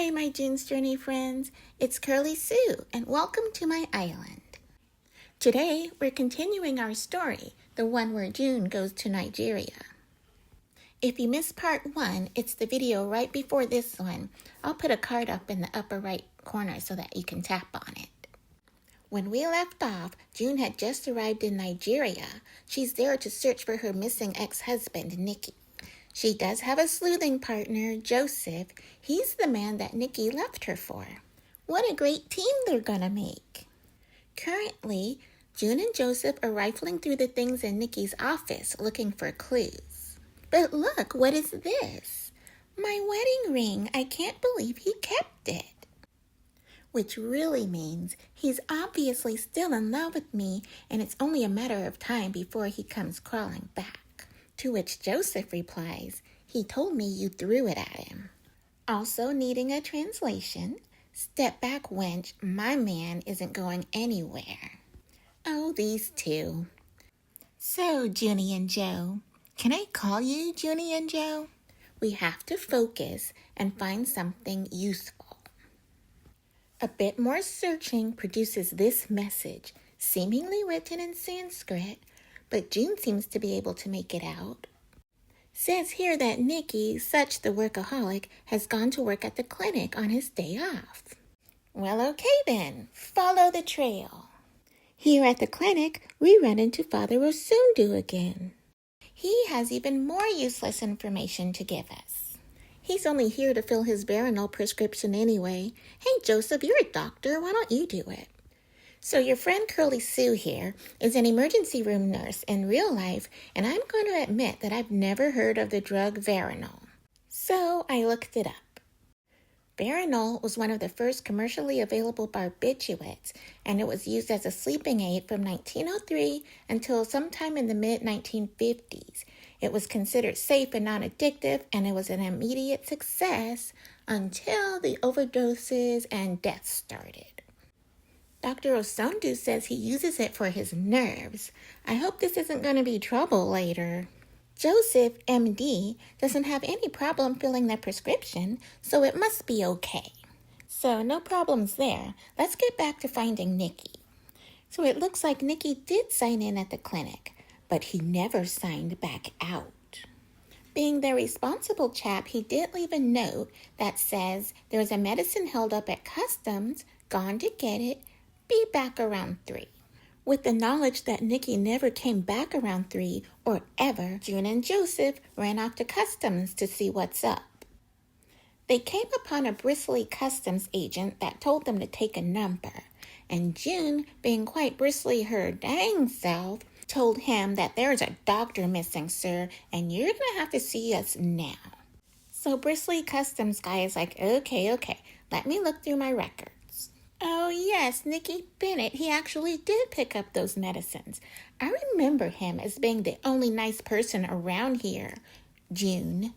Hi, my June's Journey friends. It's Curly Sue, and welcome to my island. Today, we're continuing our story, the one where June goes to Nigeria. If you missed part 1, it's the video right before this one. I'll put a card up in the upper right corner so that you can tap on it. When we left off, June had just arrived in Nigeria. She's there to search for her missing ex-husband, Nicky. She does have a sleuthing partner, Joseph. He's the man that Nicky left her for. What a great team they're gonna make. Currently, June and Joseph are rifling through the things in Nicky's office looking for clues. But look, what is this? My wedding ring. I can't believe he kept it. Which really means he's obviously still in love with me, and it's only a matter of time before he comes crawling back. To which Joseph replies, "He told me you threw it at him." Also needing a translation, "Step back, wench, my man isn't going anywhere." Oh, these two. So, Junie and Joe, can I call you Junie and Joe? We have to focus and find something useful. A bit more searching produces this message, seemingly written in Sanskrit, but June seems to be able to make it out. Says here that Nicky, such the workaholic, has gone to work at the clinic on his day off. Well, okay then, follow the trail. Here at the clinic, we run into Father Osundu again. He has even more useless information to give us. He's only here to fill his Veronal prescription anyway. Hey, Joseph, you're a doctor. Why don't you do it? So your friend Curly Sue here is an emergency room nurse in real life, and I'm going to admit that I've never heard of the drug Veronal. So I looked it up. Veronal was one of the first commercially available barbiturates, and it was used as a sleeping aid from 1903 until sometime in the mid-1950s. It was considered safe and non-addictive, and it was an immediate success until the overdoses and deaths started. Dr. Osundu says he uses it for his nerves. I hope this isn't going to be trouble later. Joseph, MD, doesn't have any problem filling the prescription, so it must be okay. So no problems there. Let's get back to finding Nicky. So it looks like Nicky did sign in at the clinic, but he never signed back out. Being the responsible chap, he did leave a note that says there's a medicine held up at customs, gone to get it, be back around 3. With the knowledge that Nicky never came back around 3 or ever, June and Joseph ran off to customs to see what's up. They came upon a bristly customs agent that told them to take a number, and June, being quite bristly her dang self, told him that there's a doctor missing, sir, and you're going to have to see us now. So bristly customs guy is like, okay, let me look through my records. Oh yes, Nicky Bennett, he actually did pick up those medicines. I remember him as being the only nice person around here, June.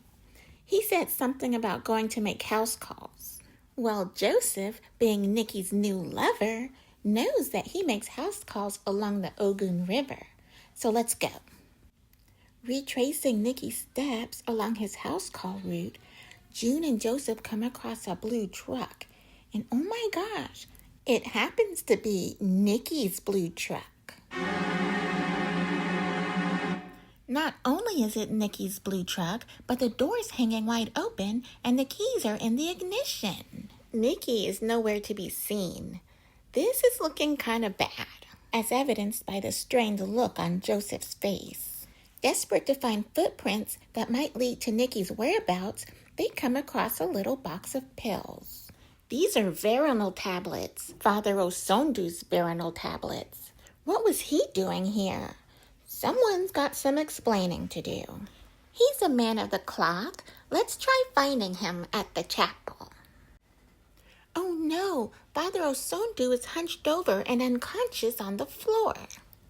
He said something about going to make house calls. Well, Joseph, being Nicky's new lover, knows that he makes house calls along the Ogun River. So let's go. Retracing Nicky's steps along his house call route, June and Joseph come across a blue truck. And oh my gosh, it happens to be Nicky's blue truck. Not only is it Nicky's blue truck, but the door's hanging wide open and the keys are in the ignition. Nicky is nowhere to be seen. This is looking kind of bad, as evidenced by the strained look on Joseph's face. Desperate to find footprints that might lead to Nicky's whereabouts, they come across a little box of pills. These are Veronal tablets, Father Osundu's Veronal tablets. What was he doing here? Someone's got some explaining to do. He's a man of the cloth. Let's try finding him at the chapel. Oh no, Father Osundu is hunched over and unconscious on the floor.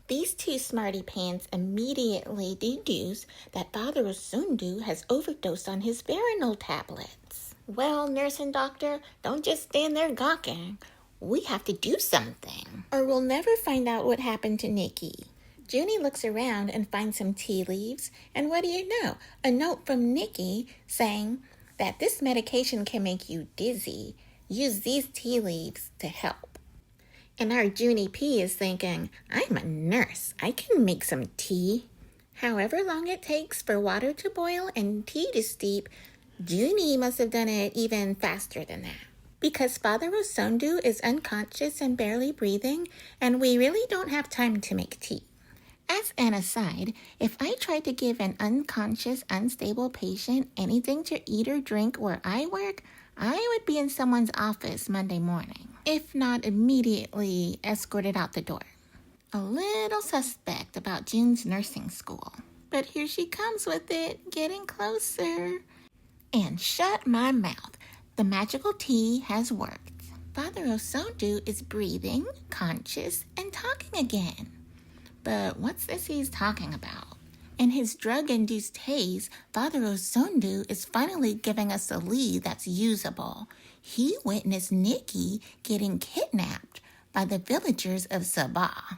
These two smarty pants immediately deduce that Father Osundu has overdosed on his Veronal tablets. Well, nurse and doctor, don't just stand there gawking. We have to do something, or we'll never find out what happened to Nicky. Junie looks around and finds some tea leaves, and what do you know? A note from Nicky saying, that this medication can make you dizzy. Use these tea leaves to help. And our Junie P is thinking, I'm a nurse. I can make some tea. However long it takes for water to boil and tea to steep, Junie must have done it even faster than that. Because Father Osondu is unconscious and barely breathing, and we really don't have time to make tea. As an aside, if I tried to give an unconscious, unstable patient anything to eat or drink where I work, I would be in someone's office Monday morning, if not immediately escorted out the door. A little suspect about June's nursing school. But here she comes with it, getting closer. And shut my mouth. The magical tea has worked. Father Osondu is breathing, conscious, and talking again. But what's this he's talking about? In his drug-induced haze, Father Osondu is finally giving us a lead that's usable. He witnessed Nicky getting kidnapped by the villagers of Sabah.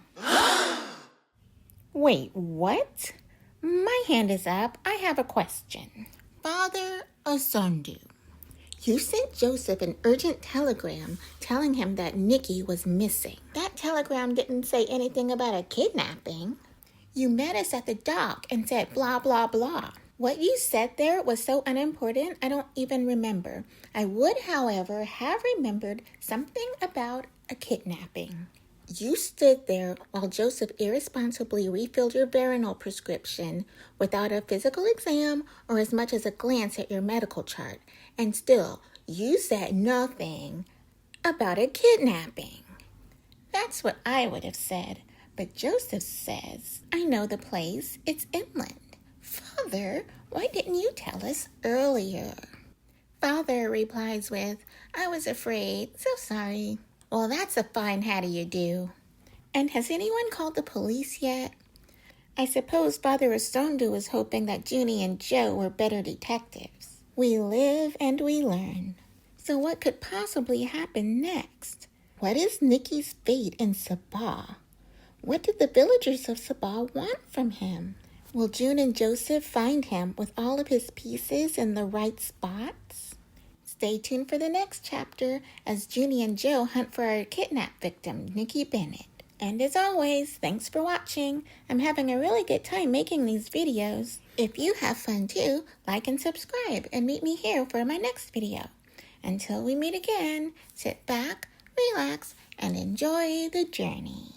Wait, what? My hand is up. I have a question. Father Osondu, you sent Joseph an urgent telegram telling him that Nicky was missing. That telegram didn't say anything about a kidnapping. You met us at the dock and said blah, blah, blah. What you said there was so unimportant, I don't even remember. I would, however, have remembered something about a kidnapping. You stood there while Joseph irresponsibly refilled your Veronal prescription without a physical exam or as much as a glance at your medical chart. And still, you said nothing about a kidnapping. That's what I would have said. But Joseph says, I know the place. It's inland. Father, why didn't you tell us earlier? Father replies with, I was afraid. So sorry. Well, that's a fine how do you do. And has anyone called the police yet? I suppose Father Osondu was hoping that Junie and Joe were better detectives. We live and we learn. So what could possibly happen next? What is Nicky's fate in Sabah? What did the villagers of Sabah want from him? Will June and Joseph find him with all of his pieces in the right spots? Stay tuned for the next chapter as Junie and Joe hunt for our kidnapped victim, Nicky Bennett. And as always, thanks for watching. I'm having a really good time making these videos. If you have fun too, like and subscribe and meet me here for my next video. Until we meet again, sit back, relax, and enjoy the journey.